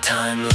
timeline.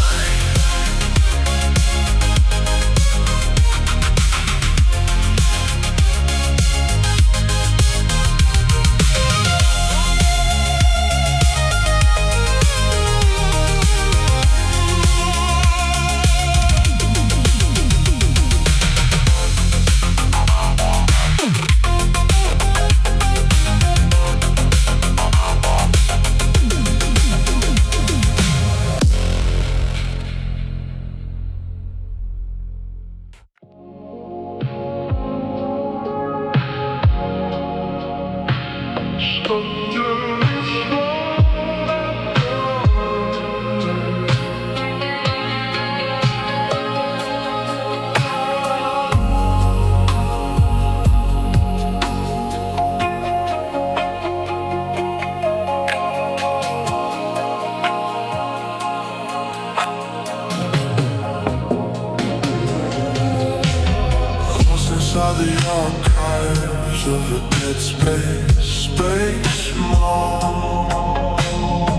Are the archives of a dead space mall.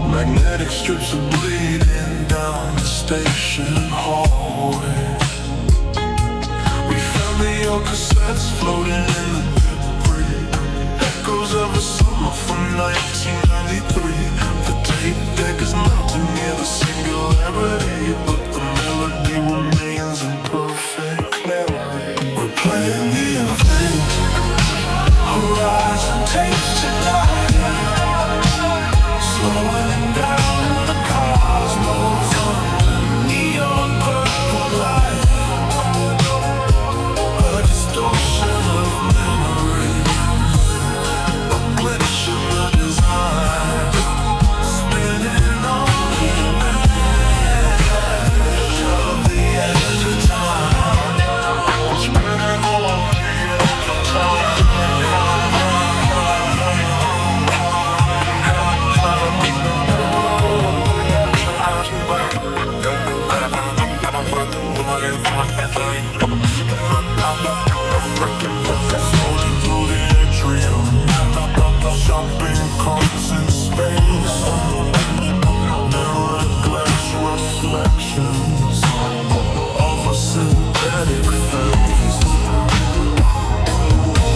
Magnetic strips are bleeding down the station hallway. We found the old cassettes floating in the debris, echoes of a summer from 1993. The tape deck is melting near the singularity, but the melody remains in perfect clarity. We're playing the event, horizon tapes tonight, slowing down the cosmos under neon purple light. A distortion of memory, a glitch in the design, spinning on the edge of the edge of time, spinning on the edge of time. Floating through the atrium, shopping carts in space, mirrored glass reflections of a synthetic face.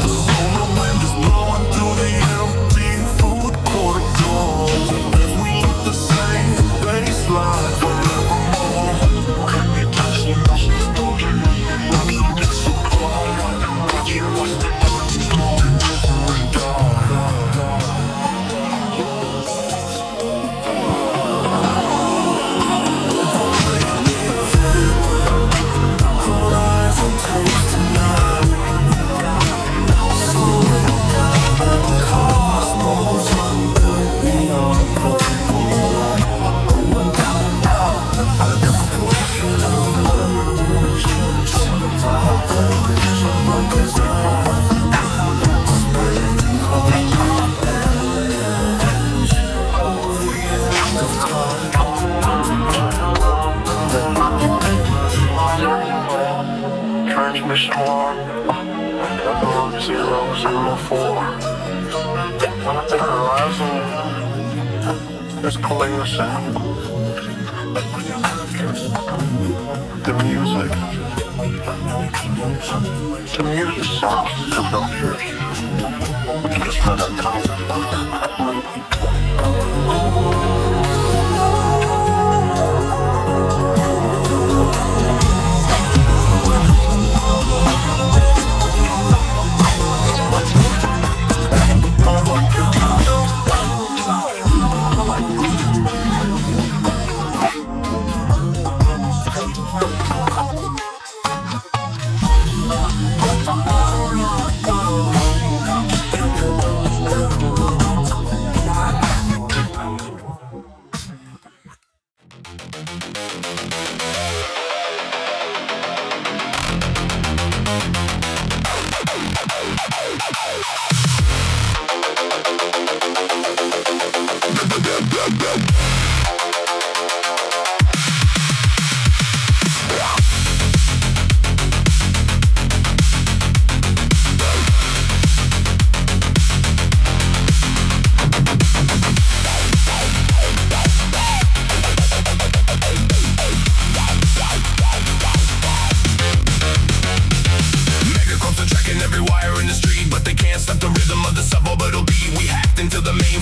The solar wind is blowing through the empty food corridors as we look the same baseline forevermore. Can we touch the transmission one 004. Horizon is pulling the sound. The music. The music sounds familiar. Just let it go.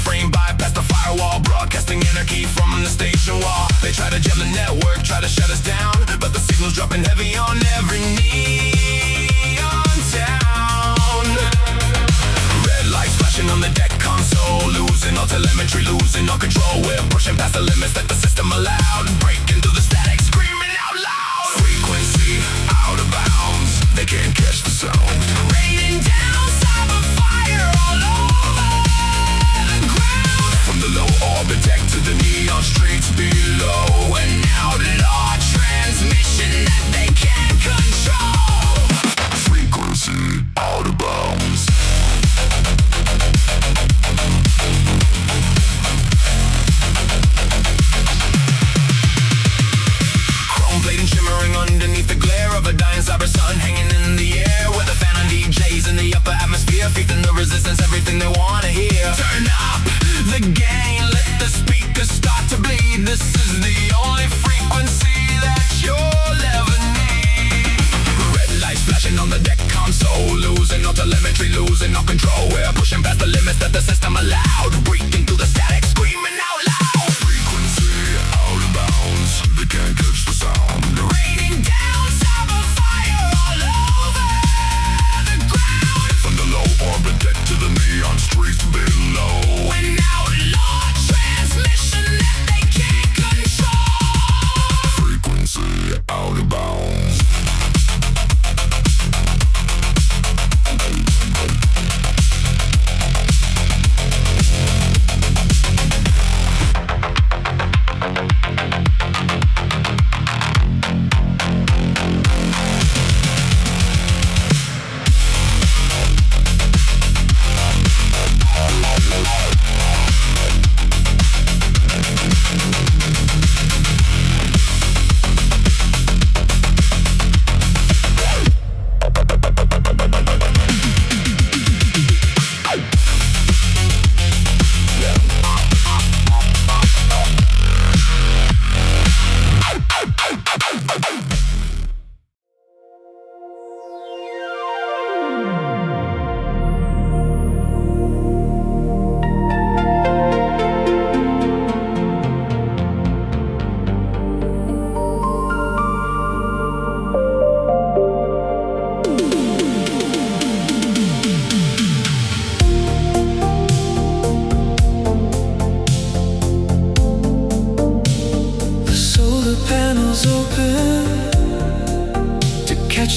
frame, bypass the firewall, broadcasting anarchy from the station wall. They try to jam the network, try to shut us down, but the signal's dropping heavy on every neon town. Red lights flashing on the deck console, losing all telemetry, losing all control. We're pushing past the limits that the system allowed, breaking through the static, screaming out loud. Frequency out of bounds, they can't catch the sound. Raining down cyber fire all over the ground. From the low orbit deck to the neon streets below, an outlaw transmission that they can't control. Frequency out of bounds. Chrome plating shimmering underneath the glare of a dying cyber sun, hanging in the air with a fan on DJs in the upper atmosphere, feeding the resistance everything they wanna hear. Turn up the gain, let the speakers start to bleed. This is the only frequency that you'll ever need. Red lights flashing on the deck console, losing all telemetry, losing all control. We're pushing past the limits that the system allowed, breaking through the static, screaming out loud. Frequency out of bounds, they can't catch the sound. Raining down cyber fire all over the ground. From the low orbit deck to the neon streets below, an outlaw transmission that they can't control. Frequency out of bounds.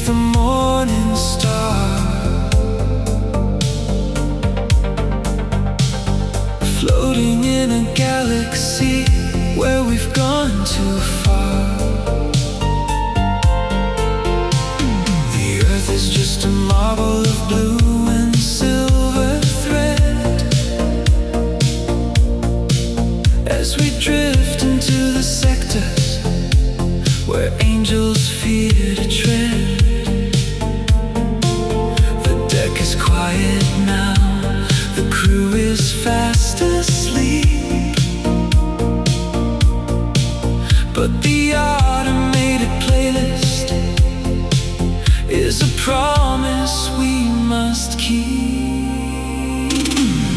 The morning star, floating in a galaxy where we've gone too far. The earth is just a marble of blue and silver thread as we drift into the sectors where angels fear to tread. Quiet now, the crew is fast asleep, but the automated playlist is a promise we must keep.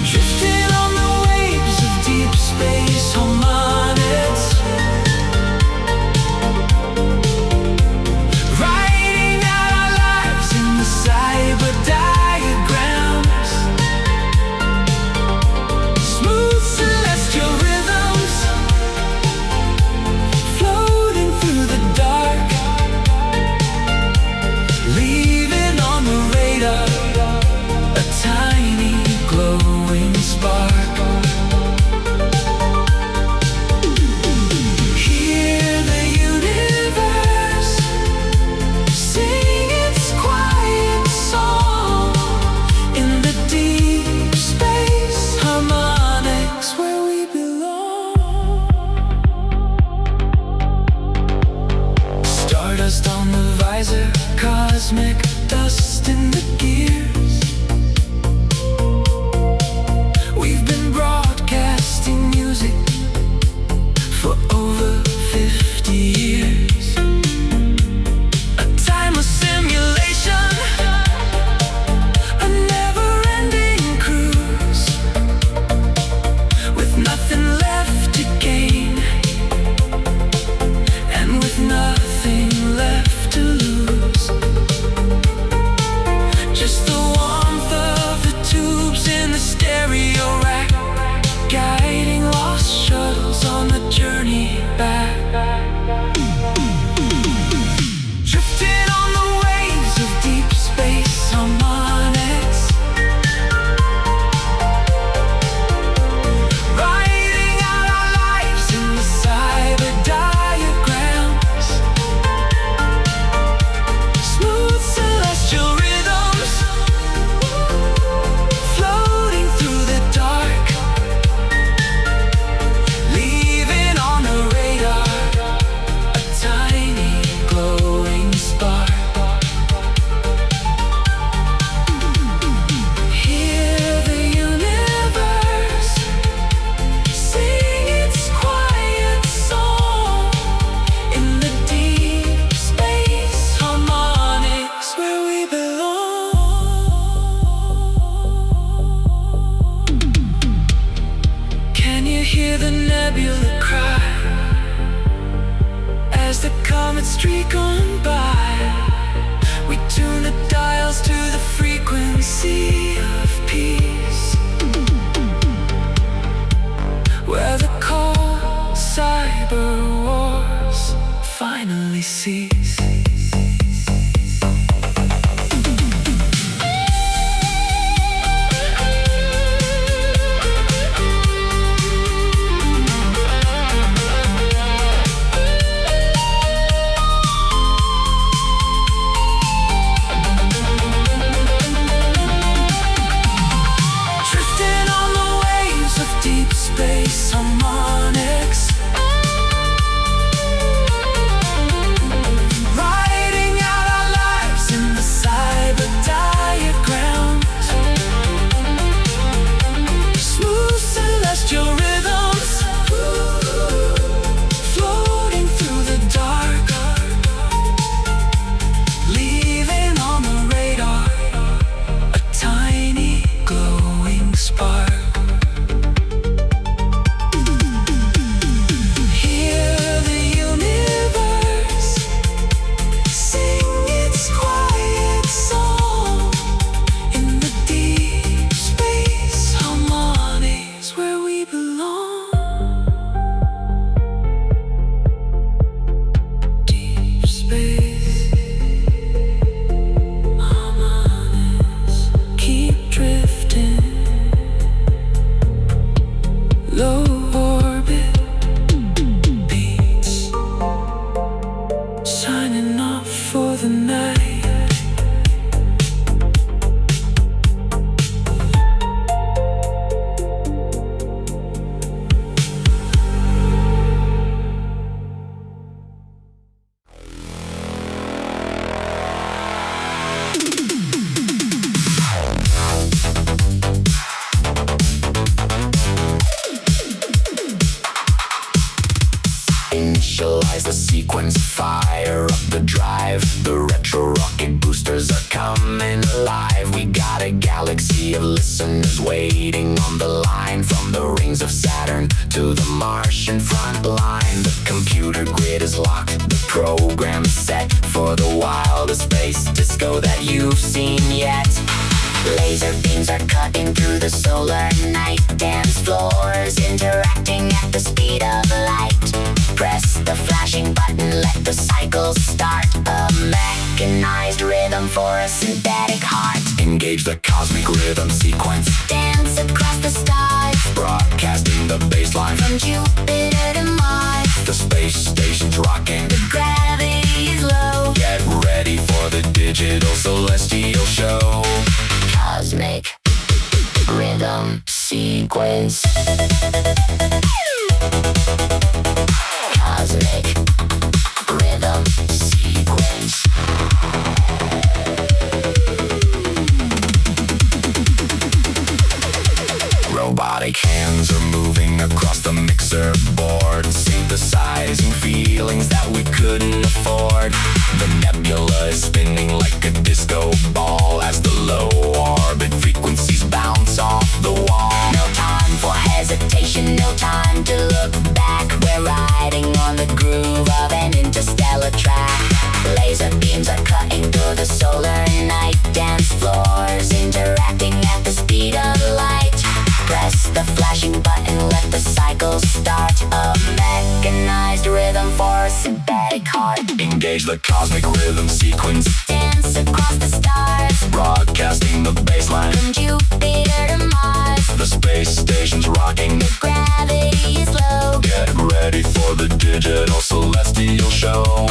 Drifting on the waves of deep space harmonics, writing out our lives in the cyber diagrams. Smooth celestial rhythms floating through the dark, leaving on the radar a tiny glowing spark. Hear the universe sing its quiet song in the deep space harmonics where we belong. Stardust on the visor, cosmic dust in the gears. We've been broadcasting music for over 50 years. A timeless simulation, a never-ending cruise. hear the nebula cry as the comets streak on by. We tune the dials to the frequency of peace, where the cold cyber wars finally cease. Space harmonics, writing out our lives in the cyber diagrams. Smooth celestial rhythms floating through the dark, leaving on the radar a tiny glowing spark. Signing off for the night. Initialize the sequence, fire up the drive. The retro rocket boosters are coming alive. We got a galaxy of listeners waiting on the line, from the rings of Saturn to the Martian front line. The computer grid is locked, the program is set for the wildest space disco that you've seen yet. Laser beams are cutting through the solar night. Dance floors interacting at the speed of light. Press the flashing button, let the cycle start. A mechanized rhythm for a synthetic heart. Engage the cosmic rhythm sequence. Dance across the stars, broadcasting the baseline from Jupiter to Mars. The space station's rocking, the gravity is low. Get ready for the digital celestial show. Cosmic rhythm sequence. Cosmic rhythm sequence. Robotic hands are moving across the mixer board, synthesizing feelings that we couldn't afford. The nebula is spinning like a disco ball as the low orbit frequencies bounce off the wall. No time for hesitation, no time to look back. We're riding on the groove of an interstellar track. Laser beams are cutting through the solar night. Dance floors interacting at the speed of light. Press the flashing button, let the cycle start. A mechanized rhythm for a synthetic heart. Engage the cosmic rhythm sequence. Dance across the stars, broadcasting the baseline from Jupiter to Mars. The space station's rocking, the gravity is low. Get ready for the digital celestial show.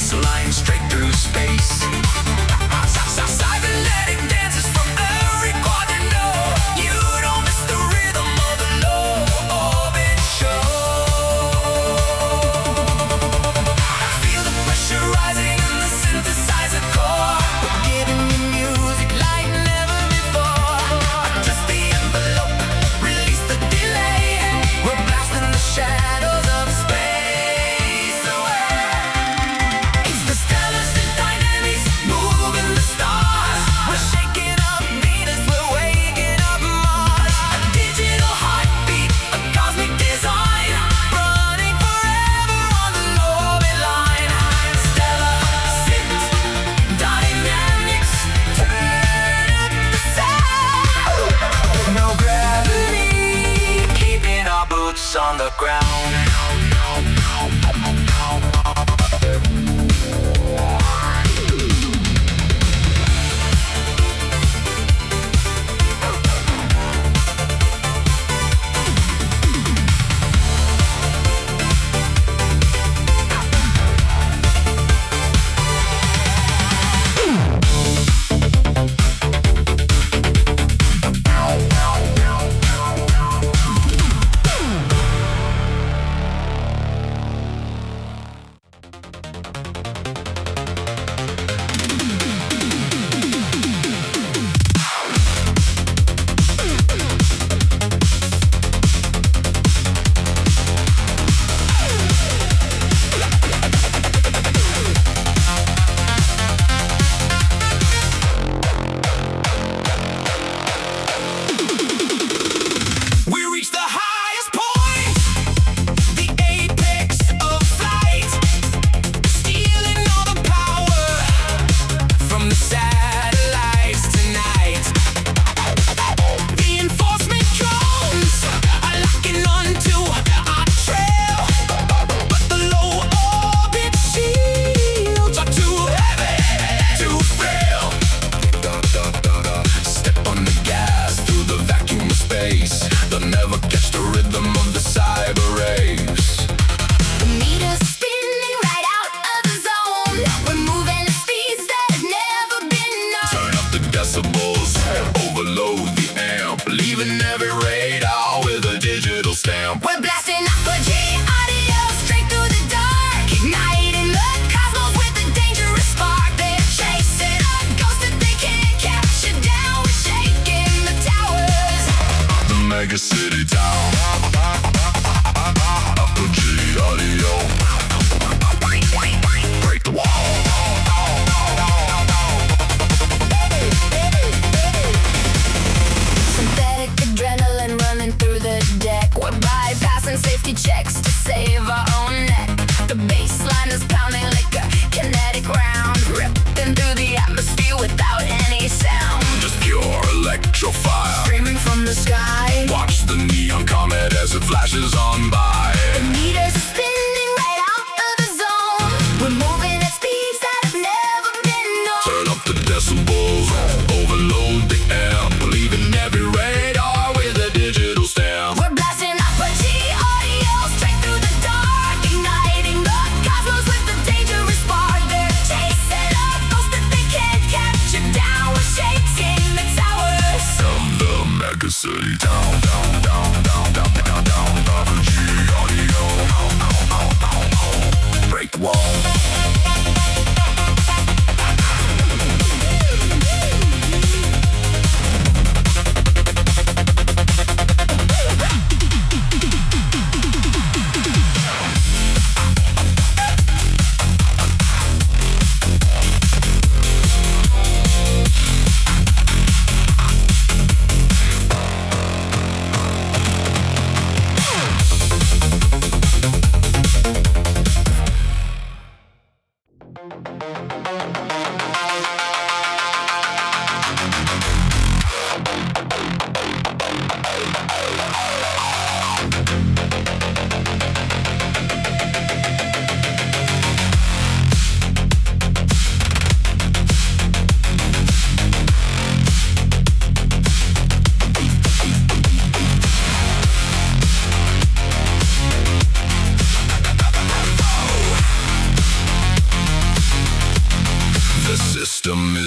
bass line straight through space. Cybernetic dances from every chord you know. You don't miss the rhythm of the low orbit show. Feel the pressure rising in the synthesizer core. We're giving you music like never before. Adjust the envelope, release the delay. We're blasting the shadows of space away. It's the sky.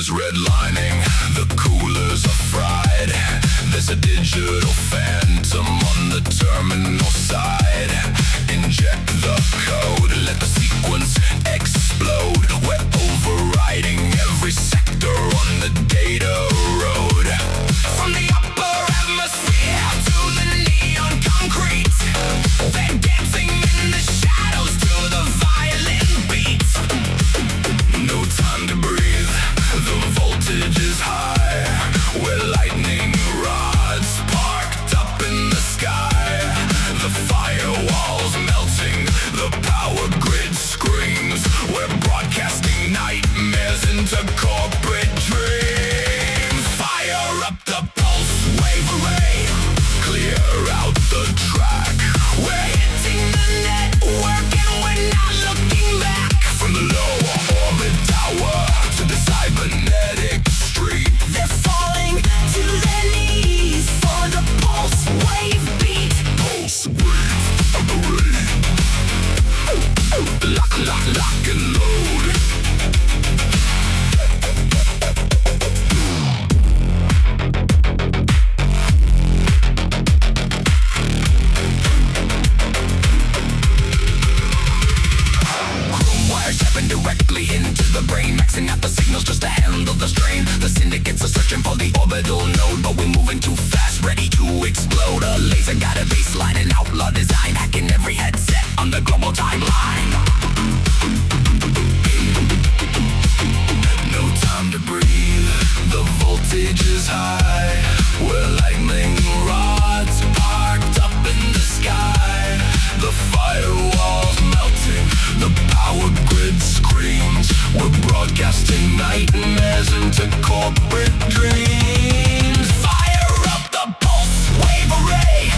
is redlining, the coolers are fried. There's a digital phantom on the terminal side. Inject the code, let the sequence explode. We're overriding every sector on the data road. From the upper atmosphere to the neon concrete, they're dancing in the shadows to the violin beat. No time to breathe, the voltage is high. We're lightning rods parked up in the sky. The firewalls melting, the power grid screams. We're broadcasting nightmares into corporate dreams. Fire up the pulse wave array, clear out the track. We're hitting the network and we're not looking back. From the low orbit tower to the cybernetic street, they're falling to their knees for the pulse wave beat. Pulse wave array. Lock, lock, lock and load. Directly into the brain, maxing out the signals just to handle the strain. The syndicates are searching for the orbital node, but we're moving too fast, ready to explode. A laser got a baseline and outlaw design, hacking every headset on the global timeline. No time to breathe, the voltage is high. We're lightning rods parked up in the sky. The firewalls melting, the power grid screams. We're broadcasting nightmares into corporate dreams. Fire up the pulse wave array,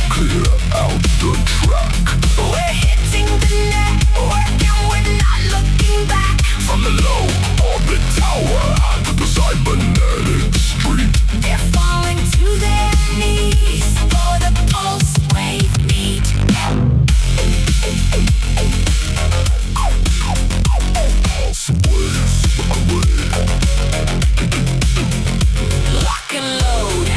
clear out the track. We're hitting the network and we're not looking back. From the low orbit tower to the cybernetic street, they're falling to their knees for the pulse wave beat. Lock and load.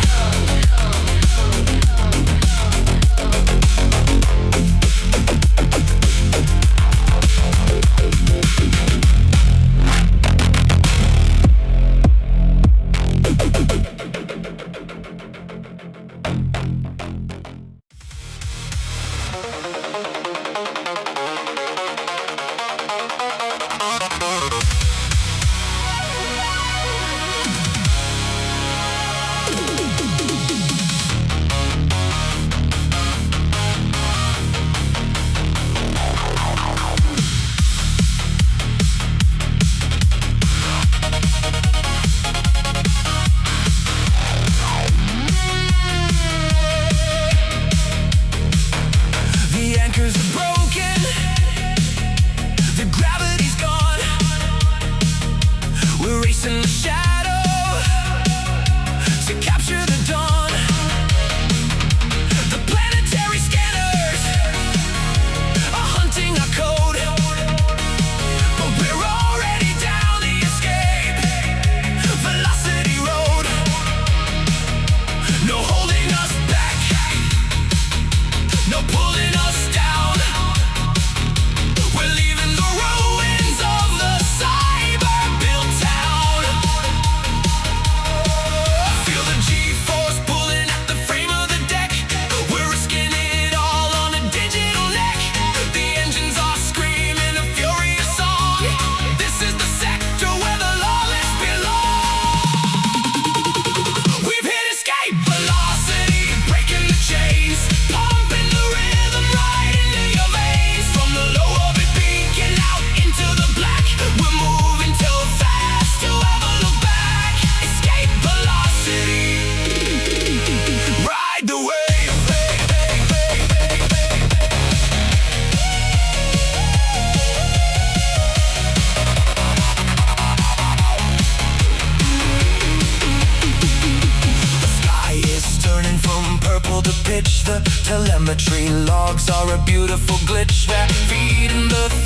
pitch. The telemetry logs are a beautiful glitch that feed in the